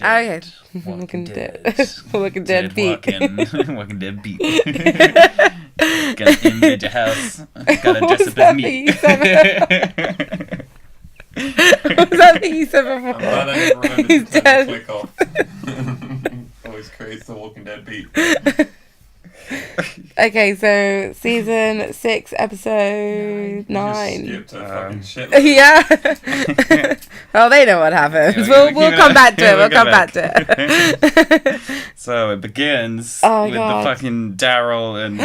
Okay, Walking Dead beat. Walking Dead beat. Gotta invade your house. Gotta dress up as me. What was that thing you said before? I'm glad I didn't remember He's to dead. click off. Always creates the Walking Dead beat. Okay, so season 6, episode 9. You just skipped a fucking shit. Yeah. Well, they know what happens. Yeah, We'll come back to it. We'll come back to it. So it begins Oh, with God. the fucking Daryl and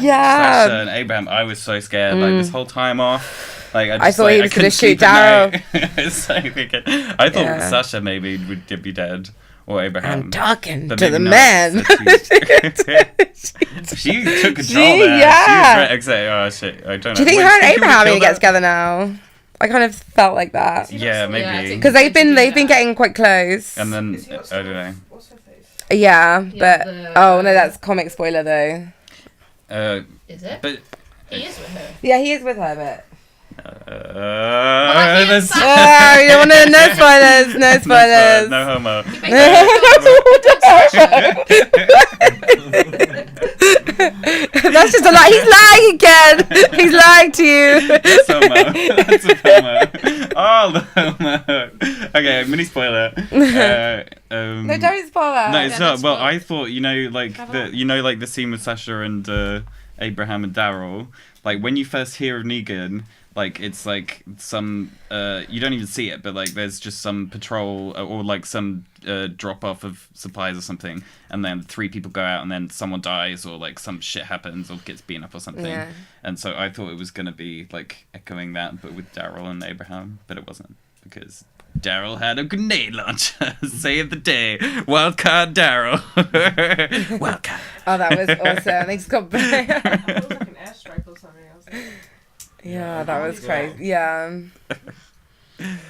Yeah. Sasha and Abraham. I was so scared, like this whole time off. Like I thought he was gonna shoot Daryl. I thought Sasha maybe would be dead. Or Abraham. I'm talking But to the maybe not. man. She took control there. Yeah. She was very excited. Oh shit! I don't know. Do you think Wait, her and think you would Abraham kill need to get that? together now? I kind of felt like that. Yeah, maybe. Yeah, Because they've been getting quite close. And then I don't know. What's her face? Yeah, Yeah, but the- oh no, that's comic spoiler though. Is it? But He is with her. Yeah, he is with her, but I there's- can't oh, you don't want to no spoilers, no spoilers. no homo. That's just a lie. He's lying again. He's lying to you. That's homo. That's a homo. All the homo. Okay, mini spoiler. No, don't spoil that. No, it's Yeah, not. that's Well, fine. I thought the scene with Sasha and Abraham and Daryl. Like when you first hear of Negan, like it's like some you don't even see it, but like there's just some patrol or like some drop off of supplies or something, and then 3 people go out, and then someone dies or like some shit happens or gets beaten up or something. Yeah. And so I thought it was gonna be like echoing that, but with Daryl and Abraham, but it wasn't because Daryl had a grenade launcher. Save the day. Wildcard Daryl. Wildcard. Oh, that was awesome. They just got. It was like an airstrike or something. I was like, Yeah, that was crazy. Yeah.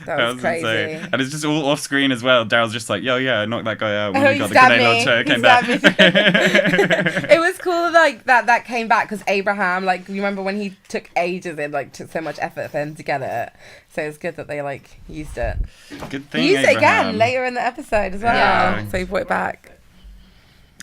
That was crazy. insane. And it's just all off screen as well. Daryl's just like, yo, yeah, I knocked that guy out when Oh, he he got the stabbed grenade me. launcher, He came back. stabbed me. It was cool like that came back because Abraham, like, you remember when he took ages and like took so much effort for him to get it. So it's good that they like used it. Good thing, He used it Abraham. again later in the episode as well. Yeah. So he brought it back.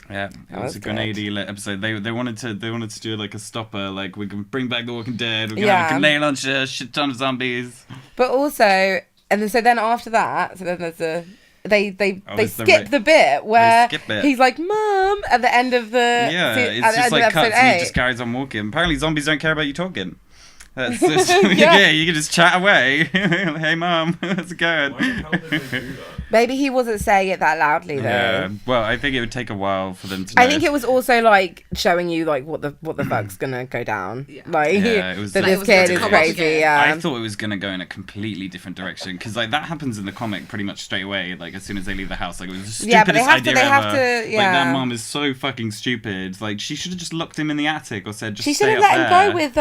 Yeah, it That was was a good. grenade episode. They wanted to do like a stopper, like we can bring back the Walking Dead. We're gonna Yeah. have a grenade launcher, shit ton of zombies. But also, and then after that, so then there's a they there's the skip the bit where skip it. he's like, "Mom," at the end of the Yeah, at it's the just end like of cuts episode and he 8. just carries on walking. Apparently zombies don't care about you talking. That's just, Yeah. yeah, you can just chat away. Hey mom, how's it going? Why the hell did they do that? Maybe he wasn't saying it that loudly though. Yeah, well, I think it would take a while for them to know. I think it was also like showing you like what the fuck's gonna go down. Yeah. Like Yeah, it was that like- this it was kid going is to come up crazy. again. Yeah. I thought it was going to go in a completely different direction because like that happens in the comic pretty much straight away. Like as soon as they leave the house, like it was the stupidest Yeah, but they have to- idea they have ever. to- Like yeah. that mom is so fucking stupid. Like she should have just locked him in the attic or said just She should stay have up let him there. go with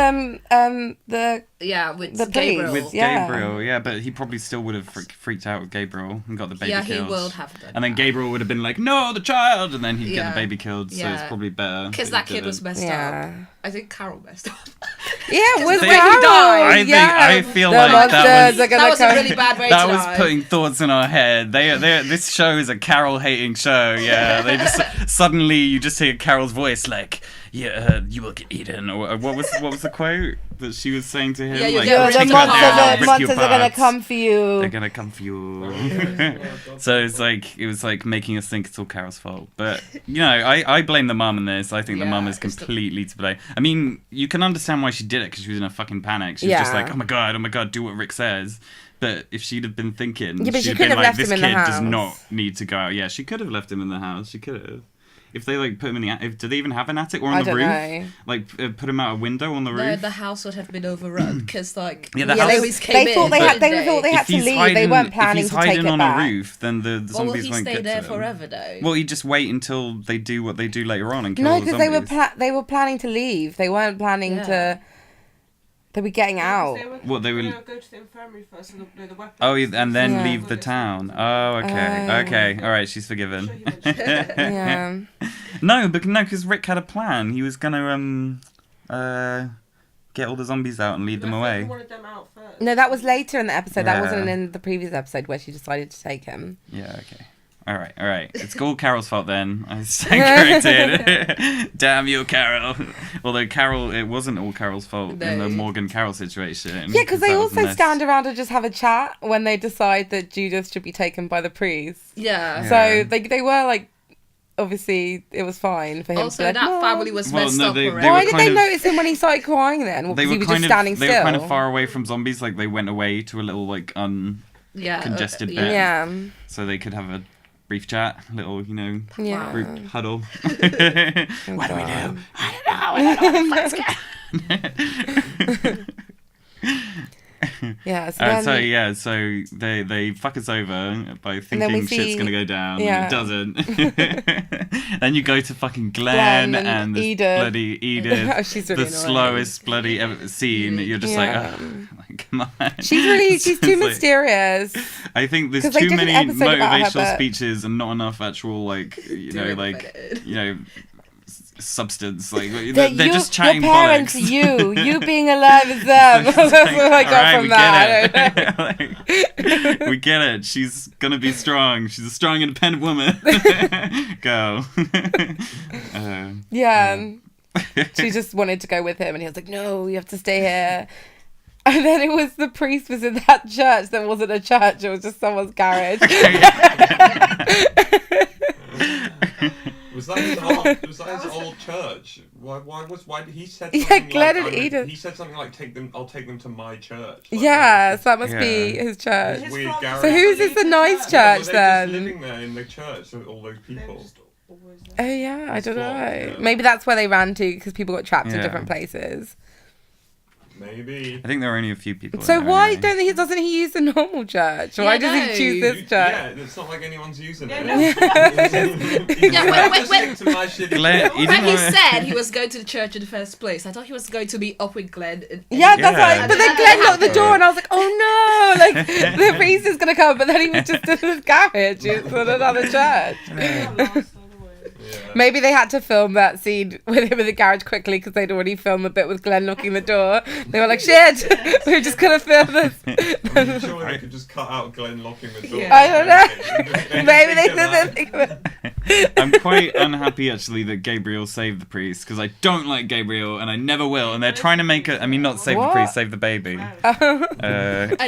the yeah, with The Gabriel. police. With Yeah. Gabriel, yeah, but he probably still would have freaked out with Gabriel and got the baby yeah, killed. he would have done. And then Gabriel would have been like, "No, the child," and then he'd get Yeah. the baby killed. So it's Yeah. probably better Because that kid was messed Yeah. up. I think Carol messed up. Yeah, it was They- Carol. I think- I feel the like that monsters was- are gonna That was a come. really bad way That to was die. putting thoughts in our head. This show is a Carol hating show. Yeah, they just suddenly you just hear Carol's voice like, "Yeah, you will get eaten." Or what was the quote that she was saying to him? Yeah, you'll like, get "I'll ripped take the you out there and I'll monsters, rip the you monsters are gonna apart. come for you. They're gonna come for you." So it was like making us think it's all Carol's fault. But you know, I blame the mum in this. I think the Yeah, mum is it's the- completely to blame. I mean, you can understand why she did it because she was in a fucking panic. She was just Yeah. like, oh my god, do what Rick says. But if she'd have been thinking, Yeah, but she she'd have couldn't been have like, left this him in the kid does house. not need to go out. Yeah, she could have left him in the house. She could have. if they like put him in the do they even have an attic or on I the don't roof? know. Like put him out a window on the No, roof. the house would have been overrun because like Yeah, the Yeah, house- zombies came they in. thought they but- had. They thought they had If to he's leave. hiding, They weren't if planning he's to take hiding it on back. a roof, then the Well, will zombies he won't stay get there to him. forever though? Well, you just wait until they do what they do later on and kill No, all the because zombies. they were planning to leave. They weren't planning to. They were getting out. What, they were- go to the infirmary first and the weapons. Oh, and then Yeah. leave the town. Oh, okay, okay, all right. She's forgiven. Yeah. No, because Rick had a plan. He was gonna get all the zombies out and lead them away. wanted them out first. No, that was later in the episode. That wasn't Yeah. in the previous episode where she decided to take him. Yeah, okay. All right. It's all Carol's fault then. I stand corrected. Damn you, Carol. Although Carol, it wasn't all Carol's fault in the No. Morgan Carol situation. Yeah, because they that was a also mess. stand around and just have a chat when they decide that Judith should be taken by the priest. Yeah. Yeah. So they were like, obviously it was fine for him. Also, to be like, that "No." family was Well, messed no, up they already. were Why did kind they of- notice him when he started crying then? Well, They because were he was kind just of standing they still. were kind of far away from zombies. Like they went away to a little like Yeah, congested yeah. bit. Yeah. So they could have a brief chat, little Yeah. group huddle. Oh, What do we God. do? I don't know. Yeah. So then, So they fuck us over by then we thinking shit's see- gonna go down, yeah. and it doesn't. Then you go to fucking Glenn, Glenn and and this Edith. bloody Edith, Oh, she's really the annoying. slowest bloody ever scene. You're just Yeah. like, come on. she's It's too like- mysterious. I think there's 'Cause they too did an many episode about her, motivational but- speeches and not enough actual substance. Like That they're you- just chatting your parents, bollocks. you being alive is them. That's what I got Alright, from we that. get it. Like, we get it. She's gonna be strong. She's a strong, independent woman. Go. Yeah. She just wanted to go with him, and he was like, "No, you have to stay here." And then it was the priest was in that church that wasn't a church; it was just someone's garage. Was that his old church? Why did he said Yeah, something Glenn like, and Edith. He said something like I'll take them to my church. Like, Yeah, so that must Yeah. be his church. This weird garage. So who's this the nice Yeah, church but they're just then? living there in the church with all those people. Oh yeah, I don't know. Yeah. Maybe that's where they ran to because people got trapped in Yeah. different places. Maybe. I think there were only a few people. So in there why anyway. doesn't he use the normal church? Why Yeah, does no. he choose this church? Yeah, it's not like anyone's using it. no. Yeah, wait. Glenn, he When didn't he wanna- said he was going to the church in the first place, I thought he was going to be up with Glenn. Yeah, that's Yeah. right. But then Glenn knocked the door, and I was like, "Oh no! Like the priest is gonna come." But then he was just in his garage. It's in another church. Maybe they had to film that scene with him in the garage quickly because they'd already filmed the bit with Glenn knocking the door. They were like, "Shit, we're just gonna film this." I'm sure they could just cut out Glenn locking the door. Yeah. I don't know. Maybe they didn't think of it. I'm quite unhappy actually that Gabriel saved the priest because I don't like Gabriel and I never will. And they're trying to make it. I mean, not save What? the priest, save the baby. I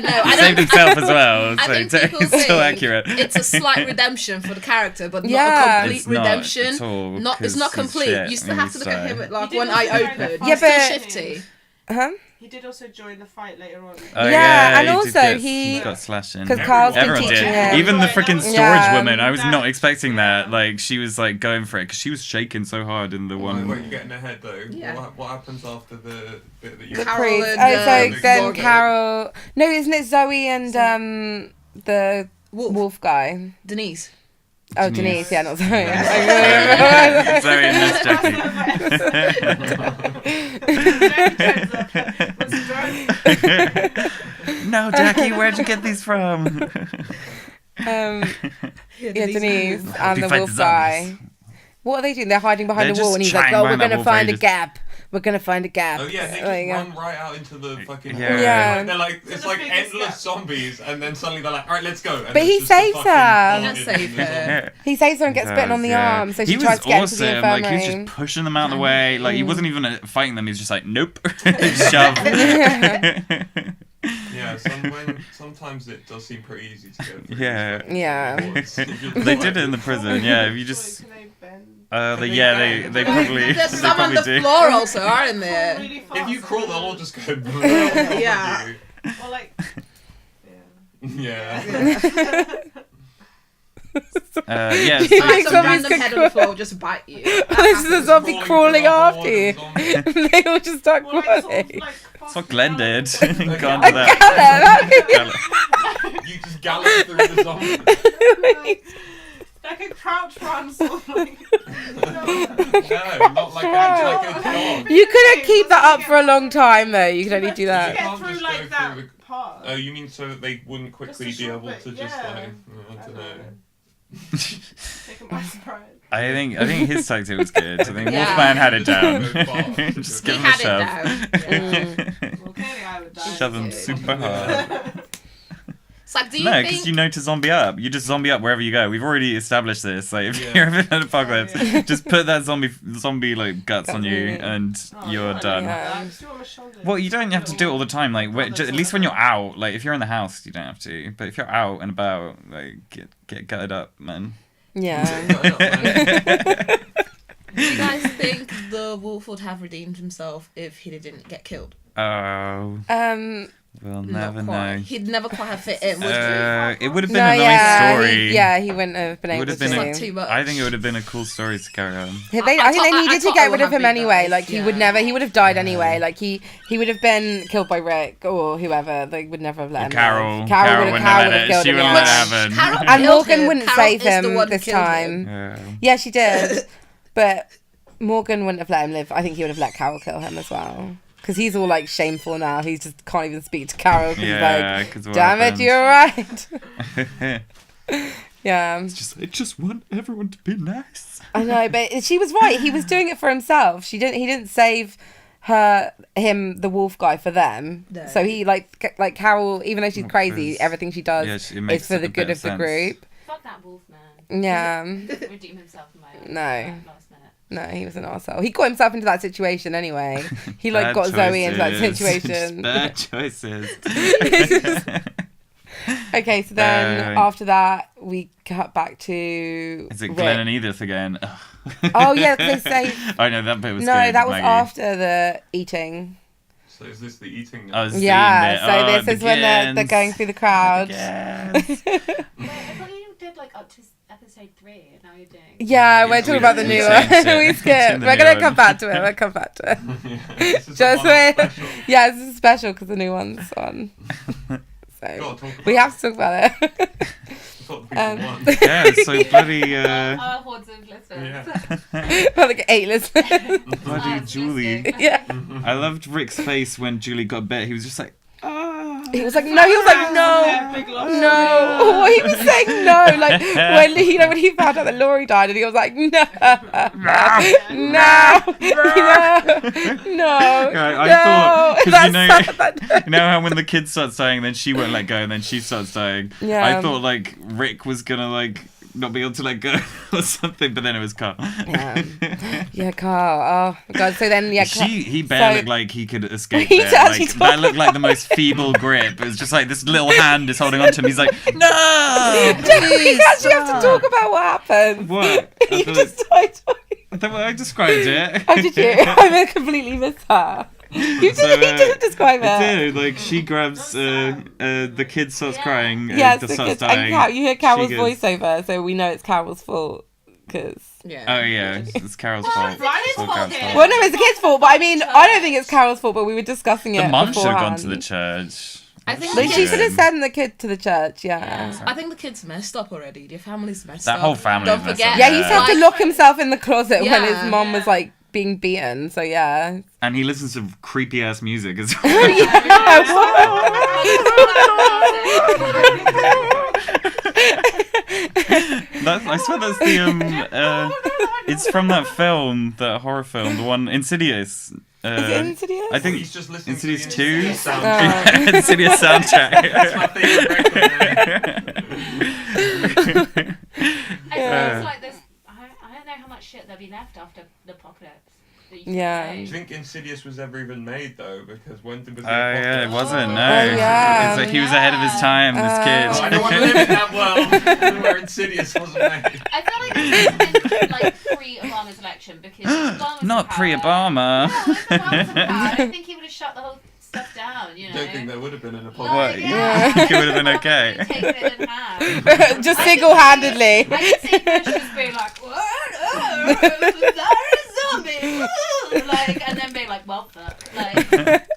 know. He saved himself as well, I so think it's, people it's still think accurate. It's a slight redemption for the character, but not Yeah. a complete It's not redemption. at all, It's not 'cause he's complete. shit You still and have to he's look at so- him with like He did one also eye join the open. fight. He's Yeah, still but- shifty. Huh? He did also join the fight later on. Oh, Yeah, and he did also get- he- got slashed in. 'cause Carl's been Everyone teaching did. him. Even the freaking storage Yeah. woman. I was not expecting that. Like she was like going for it because she was shaking so hard in the one. Wait, you're getting ahead though. Yeah. What happens after the bit that you... The Carol priest. and, Oh, so then Morgan. Carol. No, isn't it Zoe and the wolf guy? Denise. Oh, Denise. Denise. Yeah, not Zoe. Sorry, I missed Jackie. No, Jackie, where'd you get these from? Yeah, Denise and Happy the fight wolf the guy. zombies. What are they doing? They're hiding behind They're the wall, just and he's like, trying "Oh, behind we're that gonna wall for find a ages. gap. We're gonna find a gap." Oh yeah, they Like, just run right out into the fucking... Yeah. Yeah. Like, they're like, it's the like biggest endless gap. zombies, and then suddenly they're like, alright, let's go. And But he it's just a saves fucking her. bullet He does in save the her. zombie. He saves her and gets bitten on the arm, so she he tries was to get into the awesome. Like infirmary. he was just pushing them out of the way. Like he wasn't even fighting them. He was just like, nope, shove. Yeah, sometimes it does seem pretty easy to go through. Yeah. Yeah. They did it in the prison. Yeah, if you just. They They probably. There's they some on probably the do. floor also, aren't there? If you crawl, they'll all just go... Yeah. Or like, Yeah. Yeah. You So, think Some zombies random could head on the floor will just bite you. There's a zombie crawling after you. They all just start Well, like, sort of, crawling. like, that's what Glenn did. Okay. Gone A to that. gallop. You just gallop through the zombie. Like a crouch run, sort of like. No, not like that. Like a dog. You couldn't keep that up for a long time, though. You could only do You that. can't Get through just like go that through part. Oh, you mean so that they wouldn't quickly Just a be short able bit, to just yeah. like, I don't know. Take them by surprise. I think his tactic was good. I think Yeah. Wolfman had it down. Go far. Just He give him a had shove. it down. Well, clearly I would die. Shove him Yeah. super hard. It's like, do you No, think... because you know to zombie up. You just zombie up wherever you go. We've already established this. Like, if Yeah. you're ever in an apocalypse, Yeah. just put that zombie like guts on you, and Oh, you're no, done. Yeah. Just do it on my shoulder. Well, you don't have to do it all the time. Like, at least when you're out, like if you're in the house, you don't have to. But if you're out and about, like get gutted up, man. Yeah. Do you guys think the wolf would have redeemed himself if he didn't get killed? Oh, we'll Not never quite. know. He'd never quite have fit in, would It would have been No, a nice yeah, story. he wouldn't have been It able would have to. been Like too much. I think it would have been a cool story to carry on. I I think they thought- needed to I get would rid of have him been anyway. nice, Like he would have died anyway. Like he would have been killed by Rick or whoever. They would never have let him. Carol. live. Carol would wouldn't have let it. killed She him. wouldn't yeah. let it happen. Carol And killed Morgan him. wouldn't Carol save is the him one who this killed time. him. Yeah, she did. But Morgan wouldn't have let him live. I think he would have let Carol kill him as well. Because he's all like shameful now. He just can't even speak to Carol. Cause Yeah, he's because like, damn it, you're right. Yeah. I just want everyone to be nice. I know, but she was right. He was doing it for himself. He didn't save him, the wolf guy, for them. No. So he like Carol, even though she's crazy, everything she does Yeah, it is makes for a the bit good of of the sense. group. Fuck that wolf man. Yeah. Redeem himself in my own No. last minute. No, he was an arsehole. He got himself into that situation anyway. He like Bad got Zoe into that choices. situation. Bad choices. Okay, so then after that we cut back to Is it Rick. Glenn and Edith again? Oh yeah, 'cause they say I know that bit was no, good. that was Maggie. after the eating. So is this the eating I now? was seeing Yeah, it. so Oh, this is when they're going through the crowd. Yes. Wait, I thought you did like up to episode 3 and now you're doing... Yeah, we're talking about the we new changed one. it. We It's skipped. in the We're new gonna one. come back to it. We'll come back to it. This is Just a wait. special. Yeah, this is special because the new one's on. Gotta So talk about we have to talk about it. That's what the people want. Yeah, it's so bloody Our hordes of listeners. Yeah. For like 8 listeners. bloody Julie. Yeah. I loved Rick's face when Julie got bit. He was just like, He was like, no. He was like, no. Big love No. story. What he was saying, no. Like when he found out that Laurie died, and he was like, no, no. I thought, because That's you know how when the kid starts dying, then she won't let go, and then she starts dying. Yeah. I thought like Rick was gonna like not be able to let go or something, but then it was Carl. Yeah, Carl. Oh my god. So then, yeah, He barely so- looked like he could escape He there. does, he Like, that looked like the most feeble grip. It was just like this little hand is holding on to him. He's like, no! we actually have to talk about what happened. What? You just started talking. I described it. Oh, did you? I completely missed that. You So, didn't describe I it. did. Like she grabs the kid starts crying. Yes, starts and dying. you hear Carol's She goes- voiceover, so we know it's Carol's fault. Because Yeah. Oh yeah, it's Carol's fault. Ryan's all fault Carol's here. fault. well, no, it's the kid's fault. But I mean, I don't think it's Carol's fault. But we were discussing it. The mum should have gone beforehand. to the church. I think Like, the she kids- should have sent the kid to the church. Yeah. Yeah. I think the kid's messed up already. Your family's messed That up. whole family Don't is messed forget. up, Yeah, he used to have to Like- lock himself in the closet when Yeah. his mom was like being beaten. So yeah. And he listens to creepy ass music as well. I swear that's the it's from that film, that horror film, the one Insidious. Is it Insidious? I think He's just listening Insidious to 2? the soundtrack. Oh. Insidious soundtrack. That's my favourite record, man. I feel it's like this. I don't know how much shit there'll be left after the apocalypse. that you can Yeah. say. Do you think Insidious was ever even made though? Because when was Oh yeah, it wasn't. No, Oh, yeah. It's like he was ahead of his time. This kid. Oh, I don't want to live in that world where Insidious wasn't made. I feel like this has been like pre-Obama's election because Obama was Not in power. pre-Obama. No, if Obama was in power, I don't think he would have shut the whole stuff down, you I know. don't think there would have been an Like, apology. What? yeah. You think it would have been okay? Taking it in hand. Just I single-handedly. can see Fish just being like, what? Oh, there is a zombie. Oh, like, and then being like, well, fuck. Like,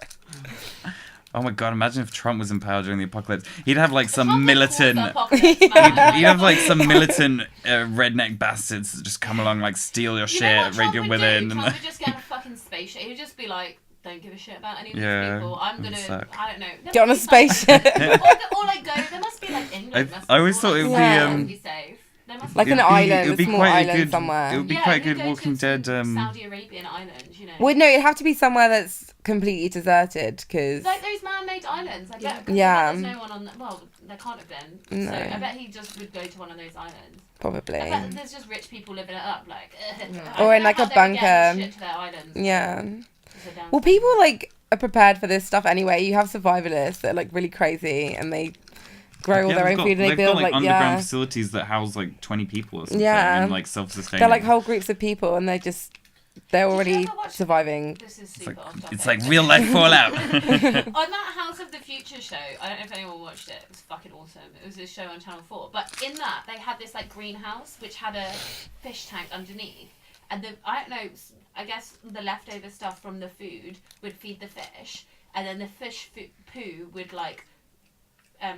Oh my god, imagine if Trump was in power during the apocalypse. He'd have like Trump some would militant... cause the apocalypse, man. He'd have like some militant redneck bastards that just come along, like steal your You know shit, what rape Trump your would women. do? And Trump would just get a fucking spaceship. He would just be like, don't give a shit about any of these Yeah, people. I'm gonna, suck. I don't know. There Get on a must be some- spaceship. or like go. There must be like England. must be I always all, thought it like, would Yeah. be safe. There must Like be an It'd be- island, it'd a be small quite a island good- somewhere. it would be yeah, quite a you could good go Walking to Dead. Saudi Arabian island, you know. Well, no, it'd have to be somewhere that's completely deserted, because... Like those man-made islands. I bet. Yeah. There's no one on. Well, there can't have been. No. So I bet he just would go to one of those islands. Probably. I bet there's just rich people living it up, like. I Or don't in, know like, how a they would get bunker. shit to their islands. Yeah. It's a damn Well, thing. people, like, are prepared for this stuff anyway. You have survivalists that are, like, really crazy, and they grow all Yeah, their they've own food, and they they've build, got, like, like, underground yeah... facilities that house like 20 people or something, Yeah. and like self-sustaining. They're, like, whole groups of people, and they're Did already you ever watch- surviving. This is It's super like, off topic. it's like real life Fallout. On that House of the Future show, I don't know if anyone watched it. It was fucking awesome. It was this show on Channel 4. But in that, they had this like greenhouse which had a fish tank underneath, and I don't know. I guess the leftover stuff from the food would feed the fish, and then the fish poo would like, I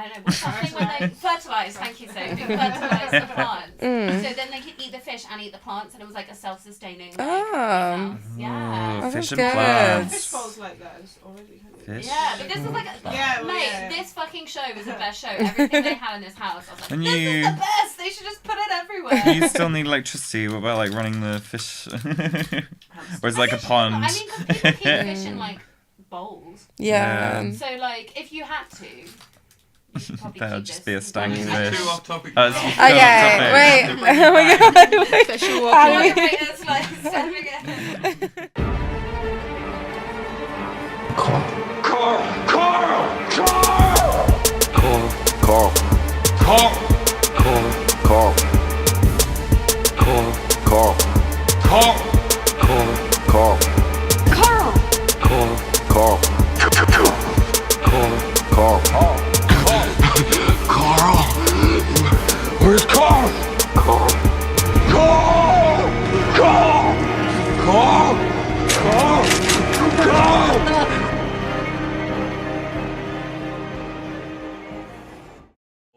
don't know, what's that thing when they fertilise, thank you, Sophie, fertilise the plants. Mm. So then they could eat the fish and eat the plants, and it was like a self-sustaining, like, Oh. greenhouse. Yeah. Oh, Fish that's and good. plants. Fish bowls like those already. Fish. Yeah, but this is like, Yeah, well, mate, yeah. this fucking show was the best show. Everything they had in this house, I was like, And this you- is the best. They should just put it everywhere. You still need electricity. What about like running the fish? Or it's like a pond. I mean, 'cause people keep fish in like bowls. Yeah. Yeah. So like, if you had to, you should probably That'll keep just this. be a stank This is fish. Too off topic. Oh, it's- now. Okay, wait. Bring it Oh my back. god. Wait. Fish are How walking. do we- It's like, stepping it.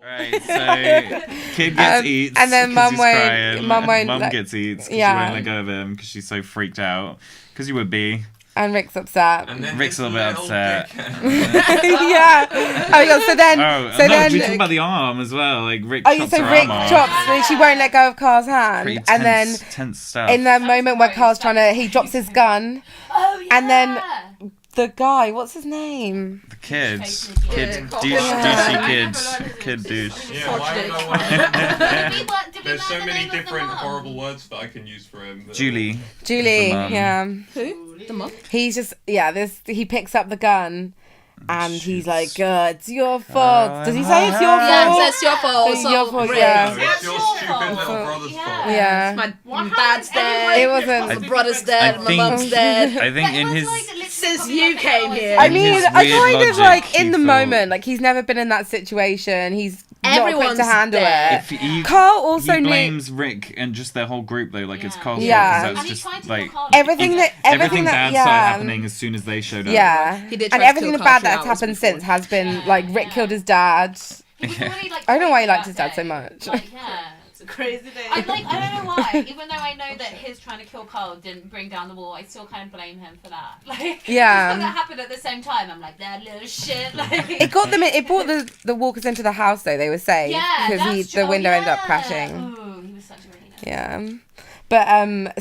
Right, so kid gets eats, and then 'cause mum he's won't- crying. mum won't Mum let- gets eats because Yeah. she won't let go of him because she's so freaked out. Because you would be. And Rick's upset. And then Rick's this a little bit little upset. dickhead. Yeah. Oh my god. So then. Oh, so no, then. we talk about the arm as well. Like Rick Oh, yeah, chops so her Rick arm off. chops. So she won't let go of Carl's hand, Pretty and then tense stuff. in the moment where Carl's trying to, he drops his gun. Oh yeah. And then- The guy, what's his name? the kid, Yeah. kid, Yeah. douche, Yeah. douchey kid douche. Yeah, why would I want to... There's so many different horrible words that I can use for him. Julie. Julie. The mum. Yeah. Who? The mum? He's just he picks up the gun, and he's like, "It's your fault." Does he say it's your Yeah, fault? it's your fault. It's So your fault, Rick, yeah. No, it's your stupid little brother's fault. Yeah. My Why dad's hasn't anyone- dead. It wasn't- My brother's dead. My think- mum's dead. I think in his Since you came here. I In mean, his I weird kind of logic, like in he the thought- moment, like he's never been in that situation. He's not equipped Everyone's to handle dead. it. if he, Carl also he knew blames Rick and just their whole group though, like it's Yeah. Carl's Yeah. fault And because he that's tried just to like kill Carl. everything that everything that bad started yeah. happening as soon as they showed up. Yeah, He did and try to everything kill the Carl bad 3 that's hours happened before. since has been Yeah, like Rick yeah. killed his dad. He was already, like, I don't know why he crazy liked his that dad so day. much. Like, yeah. It's a crazy day. I don't know why. Even though I know that his trying to kill Carl didn't bring down the wall, I still kind of blame him for that. Like, Yeah. just 'cause that happened at the same time. I'm like, that little shit. Like, It got them. It brought the walkers into the house though. They were safe yeah, because that's true. the window ended up Yeah. crashing. Oh, he was such a meaner. Yeah, but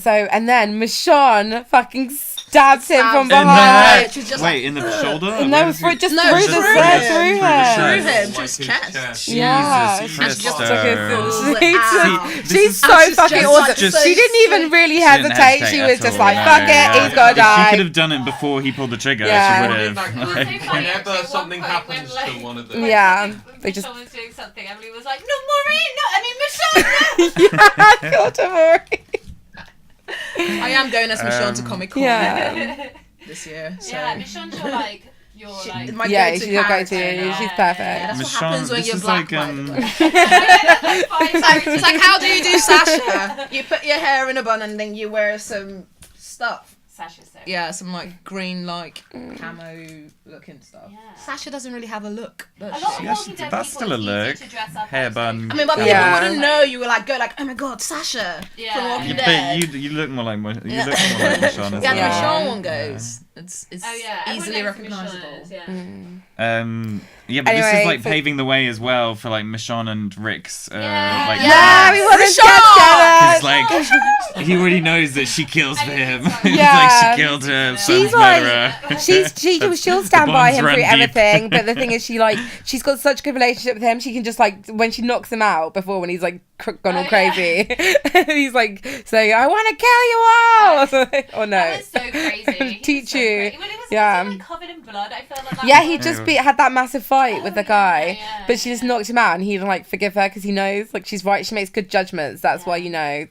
so and then Michonne fucking stabs him from Stabs him. behind. She's just Wait, in the shoulder? No, Where does for he- just No, through through the him. through Through the her. Through chest. him to his chest. Yeah, Jesus she just took Christ. it. Like, ow. See, this She's is- so she's fucking just, awesome. like, so she didn't even really She didn't hesitate. She hesitate was at just all, like, no. "Fuck it, he's gotta If she die." could have done it before he pulled the trigger, Yeah. she would have. Like, It was so funny, whenever actually, at something one point happens when, to one of when them. Yeah, fucking they just- Michonne was doing something, Emily was like, no, Maureen, no, I mean, Michonne, no. Yeah, God, Amori. I am going as Michonne to Comic Con this year. So. Yeah, Michonne's your my yeah, go-to she's your go-to. character. She's perfect. That's what happens when this you're is black. like, By the way. It's like, how do you do Sasha? You put your hair in a bun and then you wear some stuff. Sasha's so Yeah, some like green, like camo looking stuff. Yeah. Sasha doesn't really have a look, A does lot she? of Yes, Walking Dead that's people, still a it's easy look. to dress up Hair as, bun. like, I mean, but people Yeah. wouldn't know. You were like, oh my god, Sasha Yeah. from Walking But Dead. you look more like you Yeah. look more like Michonne. as Yeah, the Yeah. Michonne one goes. It's Oh yeah, everyone easily knows who Michonne recognisable. is, yeah. Yeah, but this Anyway, is like so- paving the way as well for like Michonne and Rick's. Yeah. Like, Yeah, we want to Michonne! get Because like he already knows that she kills for him. It's Yeah. like she killed her She's son's like- murderer. she'll stand by bonds him run through deep. everything, but the thing is, she's got such a good relationship with him. She can just like when she knocks him out before when he's like gone all Oh, crazy, he's like saying, "I want to kill you all," or no. That was so crazy. He was Teach so you. great. When he was Yeah. like covered in blood, I felt like that Yeah, was- he just had that massive fight with the guy, yeah, but she just yeah. knocked him out, and he didn't like forgive her because he knows like she's right. She makes good judgments. That's why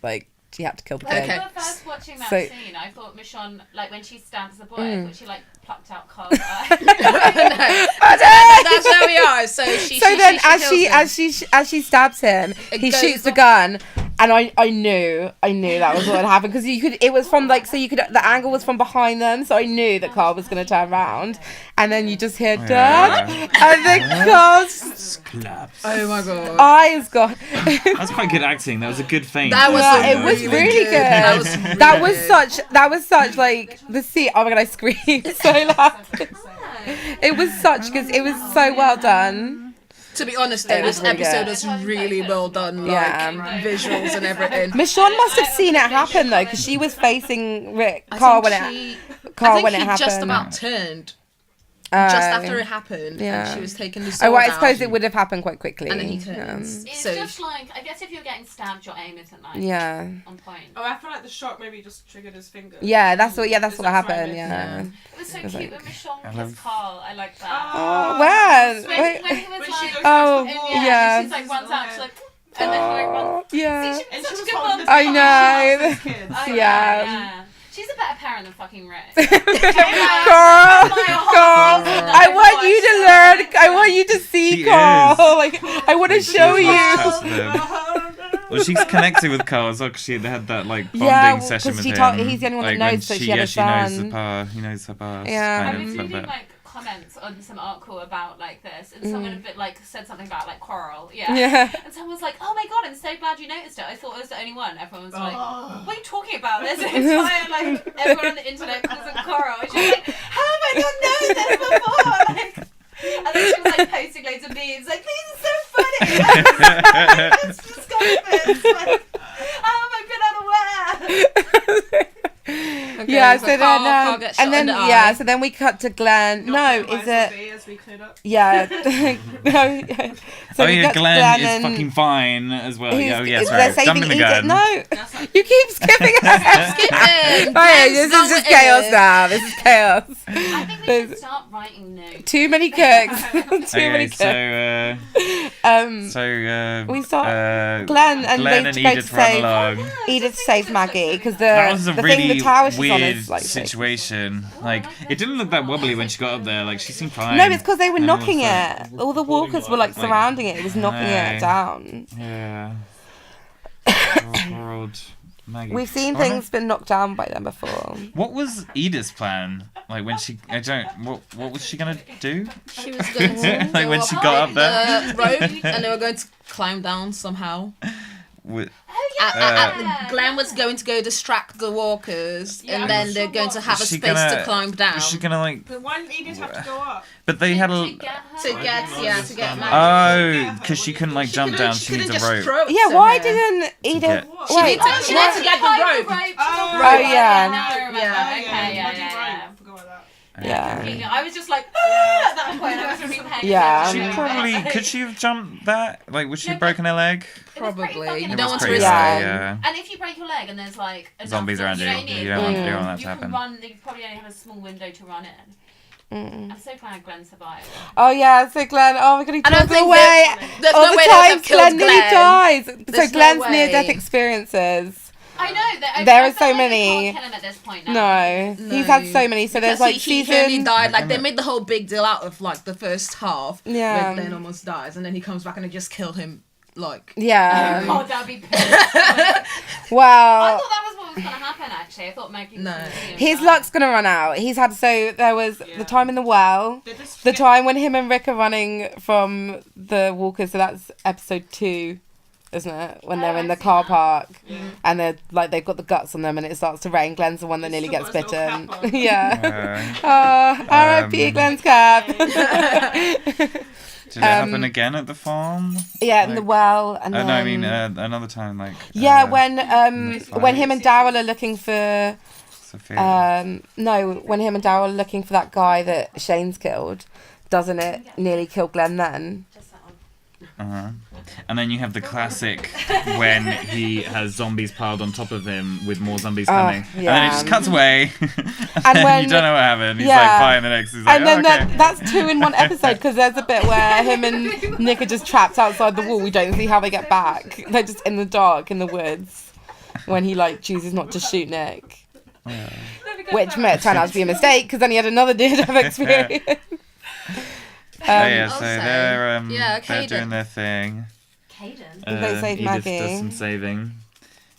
like she had to kill the When kid. we were first watching that So- scene, I thought Michonne, like when she stabs the boy, I thought she like plucked out Carl's eye. That's where we are. So she. So then, kills him. as she stabs him, It he goes shoots the off. gun, and I knew that was what had happened because it was from like the angle was from behind them, so I knew that Carl was gonna turn around, and then you just hear Dad, and then Carl's Oh my god. eyes got. That's quite good acting. That was a good feint. That was Yeah, it was really good. That was really That was such like the scene. Oh my god, I screamed so loud. It was such because it was so well done. To be honest, though, It was this really episode good. was really well done. Like Yeah. visuals and everything. Michonne must have seen it happen though, because she was facing I Carl think when she- Carl I when think it he happened. just about turned Oh. just after it happened, Yeah. and she was taking the sword Oh, right, I out, suppose it would have happened quite quickly. and then he turns. It's So just like, I guess if you're getting stabbed, your aim isn't like Yeah. on point. Oh, I feel like the shock maybe just triggered his finger. Yeah, that's what Because happened. that's what I Yeah. It was so was cute like- when Michonne I kissed love- Carl. I like that. Oh, when? When he was When she like, goes and Oh, next to the wall. yeah. and she's like runs out, she's like, and then she like runs. Yeah. See, And she she was was such a good holding mum. the I phone know. to his kids. Oh, Yeah. yeah. She's a better parent than fucking Rick. Carl, Carl, I want you to learn. I want you to see She Carl. is. Like, I want to She show is you. obsessed with him. Well, she's connected with Carl as well because she had that like bonding Yeah, well, session 'cause with she him. told- he's the only one that like, knows when that she had a she knows son. the power. He knows her power. Yeah. I Kind was of like reading that. like comments on some article about like this, and someone a bit like said something about like Coral, yeah. Yeah. And someone was like, "Oh my god, I'm so glad you noticed it. I thought I was the only one." Everyone was like, "What are you talking about?" There's an entire like everyone on the internet calls him Coral. And she was like, "How have I not known this before?" Like, and then she was like posting loads of memes, like, "These are so funny." It's just confidence. Like, how have I been unaware? okay, Yeah, so then Carl gets shot and then in the yeah, eye. so then we cut to Glenn. No, is it? As we cleared up. Yeah. No, yeah. So Oh we yeah, got to Glenn is and fucking fine as well. who's- Yeah, yeah, they're sorry. Jumping the gun. No, you keep skipping. Skipping. Right, this is just chaos now. This is chaos. I think we should There's start writing notes. too many cooks. Too many Okay, cooks. so We start Glenn and Glenn they and go to Edith run save along. Edith saves Maggie because That was a the thing really the tower she's on weird is like situation. Like, it didn't look that wobbly when she got up there. Like, she seemed fine. No, it's because they were And knocking was like- it. All the walkers were like surrounding it. It was knocking No. it down. Yeah. Poor old Maggie. We've seen I wonder- things been knocked down by them before. What was Edith's plan? Like when she, what was she gonna do? She was going to Like when she got up there? the rope, and they were going to climb down somehow. With, Glenn was going to go distract the walkers, Yeah, and I'm then not they're sure going what- to have a Was she space gonna- to climb down. was she gonna like? But why didn't Edith have to go up? But they had To a. get her. to get Maggie. Oh, because she couldn't like jump down. She needs a just rope. throw it Yeah, to why her. didn't Edith? get- She Wait, needs to- she needs to get the rope. Oh, yeah. Now I remember. Yeah. Okay, yeah. I forgot about that. yeah. I was just like, at that point, I was really paying Yeah. She attention. probably could she have jumped that? Like, would she have broken her leg? It was pretty Probably. fucking You It don't was want to pretty risk Yeah. high, yeah. And if you break your leg and there's like enough Zombies of- around you you. know what I mean? You don't want that You to happen. can run. You probably only have a small window to run in. I'm so glad Glenn survived. Oh yeah, so Glenn. Oh my god, he I don't took think away there's all no the way they would times have killed Glenn nearly Glenn. dies. So There's no Glenn's way. near-death experiences. I know that There I are feel so like they many. can't kill him at this point now. No, he's had so many. So there's like he only season. died. Like they made the whole big deal out of like the first half. Yeah. Where Glenn almost dies, and then he comes back and they just kill him. Like Yeah. Oh, that'd be pissed. I Well, thought that was what was going to happen, actually. I thought Maggie was No. going to see him his die. luck's gonna run out. He's had there was the time in the well, They just the forget- time when him and Rick are running from the walkers. So that's episode 2, isn't it? When they're in the I've seen car that. park Yeah. and they're like they've got the guts on them and it starts to rain. Glenn's the one that He's nearly still gets got his little bitten. cap on. Yeah. Uh, Oh, R.I.P. Glenn's cap. did it happen again at the farm? Yeah, in the Like- well, and then No, I mean another time, like. yeah, when when him and Daryl are looking for Sophia. no, when him and Daryl are looking for that guy that Shane's killed, doesn't it nearly kill Glenn then? Just that one. Uh-huh. And then you have the classic when he has zombies piled on top of him with more zombies coming. And then it just cuts away. and when- you don't know what happened. He's yeah. like fine the next. He's like, And then oh, okay. that's 2 in one episode because there's a bit where him and Nick are just trapped outside the wall. We don't see how they get back. They're just in the dark in the woods when he like chooses not to shoot Nick, which may turn out to be a mistake because then he had another near-death experience. Oh, yeah, so Also, they're yeah, they're doing Caden. their thing. Caden. They save Edith Maggie. does some saving.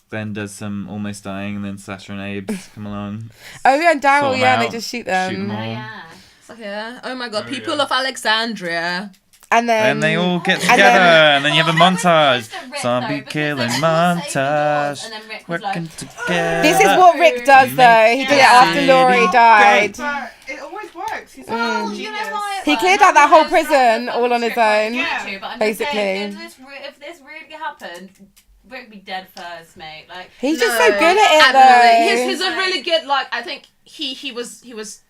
Glenn does some almost dying, and then Sasha and Abe come along. Oh yeah, and Sort Daryl, 'em yeah, they out, just shoot shoot them. them Oh, all. yeah. it's like, yeah. Oh my god, Oh, people yeah. of Alexandria. And then And they all get and together, then- and then you have a Oh, that was montage. just a Rick, Zombie though, because killing they all saved the doors, montage. and then Rick was Working like, together. This is what Rick does though. He did it after Laurie died. But it always works. He's Oh, a do you know genius. why it He worked? cleared out that whole Because prison that all on his shit got own. Yeah. into, but I'm Basically. just saying, if this really happened, Rick would be dead first, mate. Like, He's just No, so good at it absolutely. though. He's a really good like. I think he was He was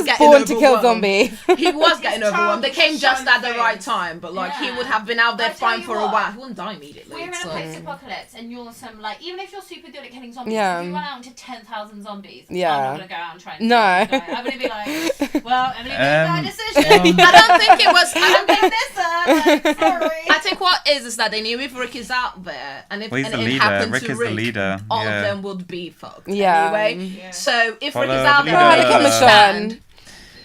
getting born to kill overwhelmed. zombies. He was getting His overwhelmed. They child came was just shot at the in right face. time, but like he Yeah. would have been out there I tell fine you for a what. while. He wouldn't die immediately. we're in a so. post-apocalypse, and you're some like, even if you're super good at killing zombies, Yeah. if you run out into 10,000 zombies, Yeah. I'm not gonna go out and try and No. save you guys. I'm gonna be like, well, Emily made a bad decision. I don't think it was. I don't think Pick this up. Like, sorry. I think what is that they knew if Rick is out there and if Well, he's and the it leader. happened Rick to is Rick, the leader. all yeah. of them would be fucked. Yeah. Anyway, Yeah. so if Follow Rick is out the there, Oh, leader. look at Rick is stand. Michonne.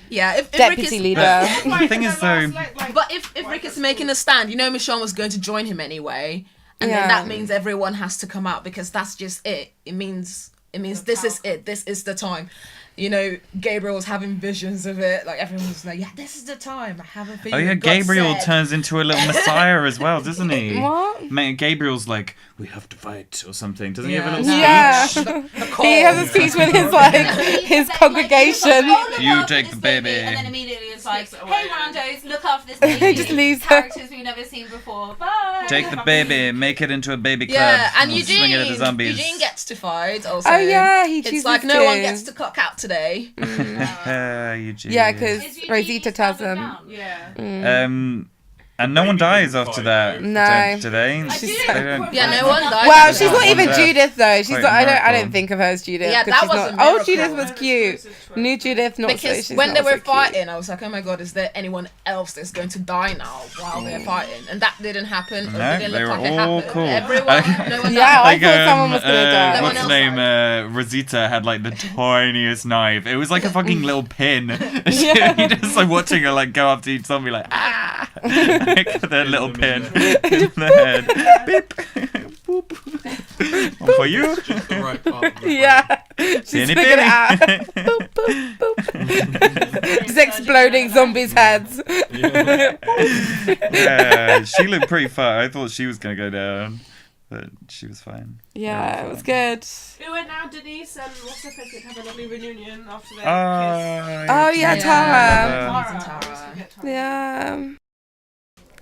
Yeah, if Rick Deputy is leader. The thing is, though, But if Rick is making a stand, you know Michonne was going to join him anyway, and Yeah. then that means everyone has to come out because that's just it. It means this is it. This is the time. You know, Gabriel was having visions of it. Like everyone was like, "Yeah, this is the time. I have a feeling." Oh yeah, God Gabriel said." turns into a little messiah as well, doesn't he? What? Gabriel's like, we have to fight or something. Doesn't he have a little Yeah. speech? He has a speech with his like his congregation. You take the baby. And then immediately it's like, Takes it away, hey yeah. randos, look after this baby. He just leaves her. Characters we've never seen before. Bye. Take the baby, make it into a baby club. Yeah, and swing it at the zombies. Eugene gets to fight. Also, Oh yeah, he chooses it's like to. no one gets to cock out today. Eugene. Yeah, because Is Eugene Rosita tells standing him. down? Yeah. And no one dies after that. No. Do they? I She's do so- They don't- Yeah, no one dies. Well, after she's that. not even Yeah. Judith though. She's Quite not. I miracle. don't think of her as Judith. Yeah, 'cause that she's was not. a Oh, miracle. Judith was cute. New Judith, not so. Because She's when not they were so cute. fighting, I was like, oh my god, is there anyone else that's going to die now while they're fighting? And that didn't happen. Or No, didn't they look were like it all happened. cool. Everyone, no one Yeah, died. I thought someone was gonna die. No What's one her else name? died. Rosita had like the tiniest knife. It was like a fucking little pin. You just like watching her like go up to each zombie like ah, like their little pin in the head. Beep. Boop. One for you. Just the right part of the Yeah, she's Teeny figured it out. bitty. Boop, boop, boop. Just exploding zombies' heads. Yeah, she looked pretty far. I thought she was gonna go down, but she was fine. Yeah, it was good. Ooh, and now Denise and what's her face have a lovely reunion after their Oh yeah, Yeah. Tara. kiss. Tara. Yeah.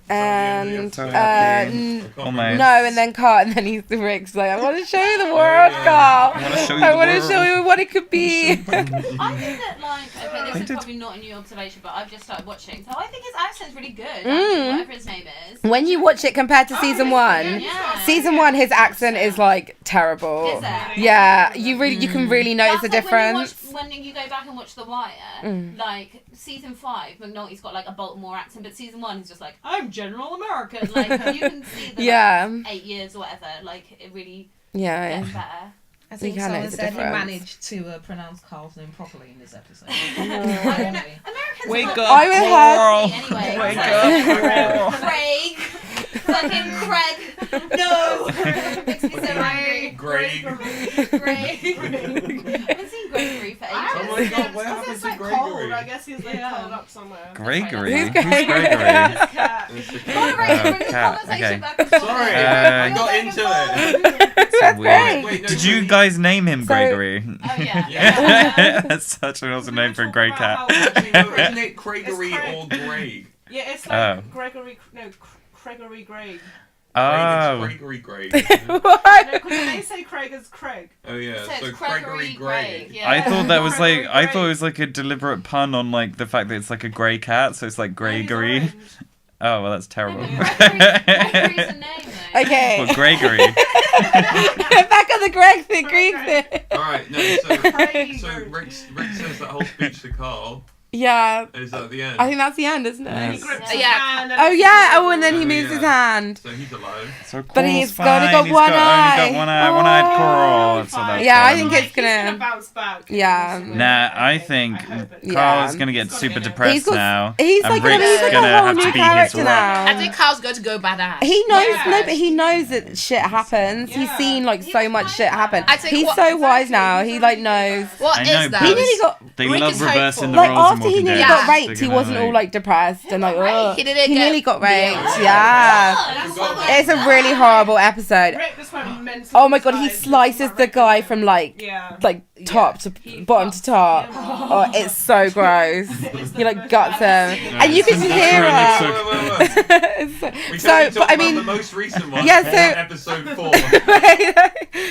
And So happy. no, Almost. and then Carl, and then Rick's like, I want to show you the world, Carl. I want to show you I the want to world. show you what it could be. I think that, like, okay, this They is did- probably not a new observation, but I've just started watching, so I think his accent's really good, Mm. actually, whatever his name is. When you watch it compared to season one, Yeah. season one, his accent is like terrible. Is it? Yeah, you can really notice the That's like difference. when you go back and watch The Wire, like, season 5, McNulty's got, like, a Baltimore accent, but season 1 is just like, I'm General American. Like, you can see the Yeah. 8 years or whatever, like, it really Yeah. gets better. I think You can someone notice the said he difference. managed to pronounce Carl's name properly in this episode. I don't know. Americans Wake are up, I would Coral. Anyway. Wake up, Craig. Fucking Craig. No. Makes me so angry. Greg. Greg. I haven't seen Gregory for ages. Oh my god, what Because happened it's to like cold. Gregory? I guess he's like curled up somewhere. Gregory. Who's Who's Gregory? Gregory? His cat. Bring the cat, conversation okay. back and forth. Sorry, Uh, I got into it. That's weird. great. Wait, no, Did you guys name him So- Gregory? Oh yeah. Yeah. That's such an awesome We were name for a talking grey about cat. how- Actually, no, isn't it Gregory It's Craig. or Greg? Yeah, it's Oh. like Gregory. No, Gregory Greg. Oh. Gregory Greg. What? No, because they say Craig as Craig. Oh yeah, So so it's Gregory Greg. Yeah. I thought that was like Gregory I thought it was like a deliberate pun on like the fact that it's like a grey cat, so it's like Gregory. He's Oh well, that's terrible. Gregory's a name though. Okay. Well, Gregory. Back on the Greg thing, Greek thing. Alright, no, so Craig. Rick says that whole speech to Carl. Yeah. Is that the end? I think that's the end, isn't And he it? grips Yeah. his Yeah. hand and Oh it's yeah. just Oh, and then he Oh, moves yeah. his hand. So he's alive. So But Coral's he's only fine. got He's one only eye. got one-eyed Oh. Coral. That's what Fine. that's Yeah, I called. think Like, it's he's gonna- bounce back. Yeah. Nah, I think hope it- Yeah. Carl's gonna get He's super gotta get depressed He's got- now. He's and like, Rick's he's like gonna a whole have new to be his character rock. now. I think Carl's going to go badass. He knows, Yeah. no, but he knows that shit happens. He's Yeah. seen like He so was much fine shit with happen. that. I think He's what- so wise Exactly, now. he's He like already knows. got What I is know, that? He nearly got They Rick love is reversing the hopeful. like roles in after he Walking nearly Dead. got Yeah. raped. He wasn't all like depressed and like, ugh. He didn't He get nearly got raped. Yeah. Yeah. That's Forgot what that. It's a really horrible episode. Rick just went mental. Oh my god, he inside. slices the guy from like Yeah. top to He bottom to fucks top. him. Oh, it's so gross. He like guts him, and you can just That's hear really it. Wait. So, We so, can only but talk I about mean, the most recent one. Yeah, on so- episode 4.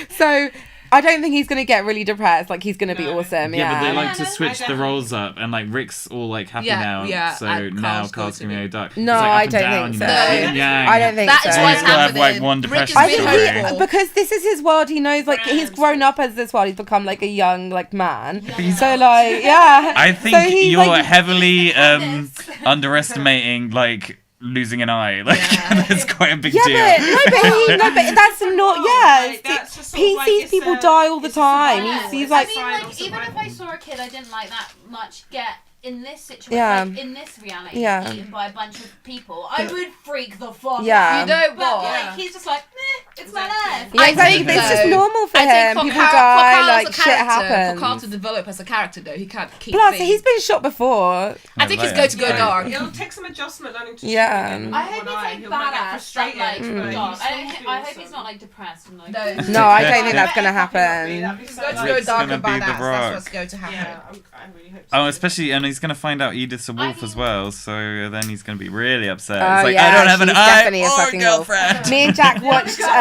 so I don't think he's gonna get really depressed. Like he's gonna be No. awesome. Yeah, but they Yeah. like to Yeah, no, switch I the definitely- roles up, and like Rick's all like happy Yeah, now, yeah, so and now Carl's Carl's going gonna to be dark. No, It's like up I and don't down, think you so. know, yin and yang. I don't think That so. is He's what's gotta have, happening. like, one Rick depression is I being think story. hopeful. because this is his world. He knows like he's Friends. grown up as this world. He's become like a young like man. Yeah. So like yeah. I think So he, you're like- heavily Yes. underestimating like losing an eye. Like Yeah. that's quite a big Yeah, deal. but that's not. Yeah, Like, that's just sort he of like, sees it's people a- die all the it's a time. survival. He's It's like, I mean, Survival, like, even if survival. I saw a kid I didn't like that much get in this situation, Yeah. like, in this reality, Yeah. eaten by a bunch of people, I would freak the fuck Yeah. out. You know But what? like, he's just like, meh, it's my life. yeah, I exactly. think It's just though- normal for I him. think for People Carl, die, for Carl like as a shit character, happens. for Carl to develop as a character, though, he can't keep. Plus, being- he's been shot before. I think he's going to go Yeah. dark. It'll take some adjustment learning to Yeah. shoot again. I hope One eye. he's He'll like might get badass, frustrated, but like, but dark. he's I still hope awesome. he's not like depressed and like. No. No, I don't think that's gonna That'd happen. be He's so going to nice. go Rick's dark gonna and be the badass. Rock. That's what's going to happen. Yeah, I really hope so. Oh, especially, and he's gonna find out Edith's a wolf as well, so then he's gonna be really upset. Oh, It's like, yeah, I don't have an she's eye definitely a or a fucking wolf. girlfriend. Me and Jack watched. Me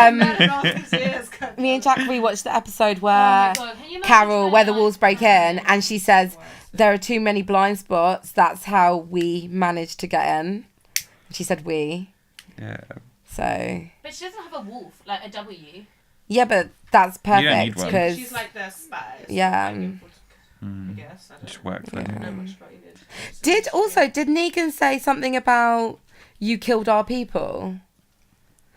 Me and Jack rewatched the episode Oh where my God, can you imagine Carol, trying where to, the wolves break in, and she says there are too many blind spots. That's how we managed to get in. She said we. Yeah. So But she doesn't have a wolf, like a W. yeah, but that's don't need perfect one. because She's like their spies. Yeah. I Mm. guess. I Just don't work for know them. much about Enid. did Negan say something about you killed our people?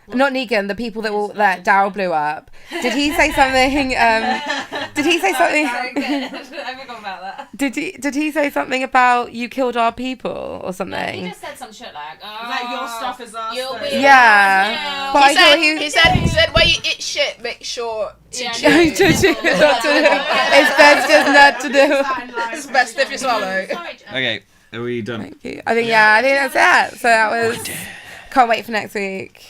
Not Negan, the people that Daryl blew up. Did he say something? Did he say something? Very good. I forgot about that. Did he say something about you killed our people or No, he something? just said some shit like, oh, Like your stuff is our you'll stuff. be Yeah. But I He thought said, he said, when you eat shit, make sure to Yeah, chew. no. Not to do. It's best just not to do. It's best if you swallow. Sorry, Jack. Okay, are we done? Thank you. I think that's it. So that was. Can't wait for next week.